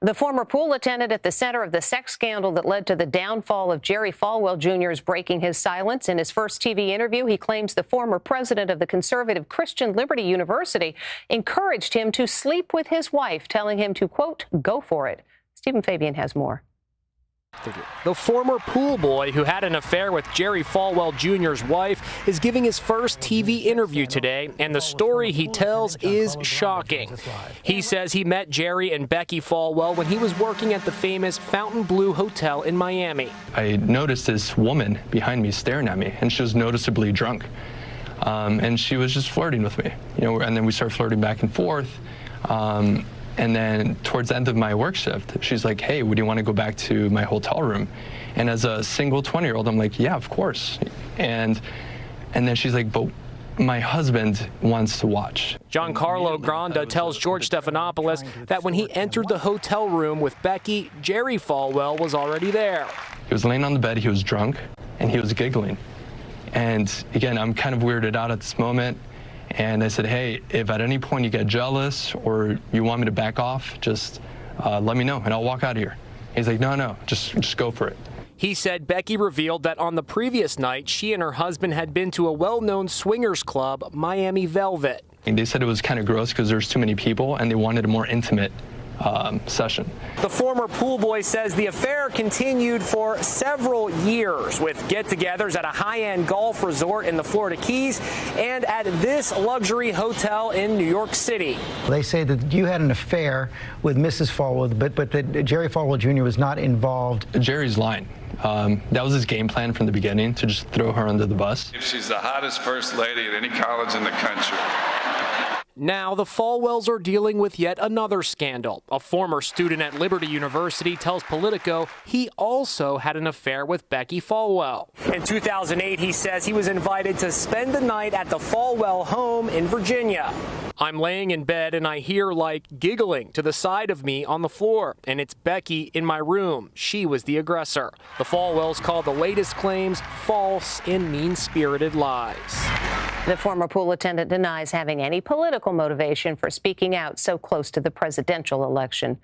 The former pool attendant at the center of the sex scandal that led to the downfall of Jerry Falwell Jr. is breaking his silence. In his first TV interview, he claims the former president of the conservative Christian Liberty University encouraged him to sleep with his wife, telling him to, quote, go for it. Stephen Fabian has more. The former pool boy who had an affair with Jerry Falwell Jr.'s wife is giving his first TV interview today, and the story he tells is shocking. He says he met Jerry and Becky Falwell when he was working at the famous Fontainebleau Hotel in Miami. I noticed this woman behind me staring at me, and she was noticeably drunk. And she was just flirting with me, and then we started flirting back and forth. And then towards the end of my work shift, she's like, hey, would you want to go back to my hotel room? And as a single 20-year-old, I'm like, yeah, of course. And then she's like, but my husband wants to watch. Giancarlo Granda tells George Stephanopoulos that when he entered the hotel room with Becky, Jerry Falwell was already there. He was laying on the bed, he was drunk, and he was giggling. And again, I'm kind of weirded out at this moment. And I said, hey, if at any point you get jealous or you want me to back off, just let me know and I'll walk out of here. He's like, no, just go for it. He said Becky revealed that on the previous night, she and her husband had been to a well-known swingers club, Miami Velvet. And they said it was kind of gross because there's too many people and they wanted a more intimate session. The former pool boy says the affair continued for several years with get-togethers at a high-end golf resort in the Florida Keys and at this luxury hotel in New York City. They say that you had an affair with Mrs. Falwell, but that Jerry Falwell Jr. was not involved. Jerry's lying. That was his game plan from the beginning, to just throw her under the bus. She's the hottest first lady at any college in the country. Now, the Falwells are dealing with yet another scandal. A former student at Liberty University tells Politico he also had an affair with Becky Falwell. In 2008, he says he was invited to spend the night at the Falwell home in Virginia. I'm laying in bed and I hear like giggling to the side of me on the floor, and it's Becky in my room. She was the aggressor. The Falwells call the latest claims false and mean-spirited lies. The former pool attendant denies having any political motivation for speaking out so close to the presidential election.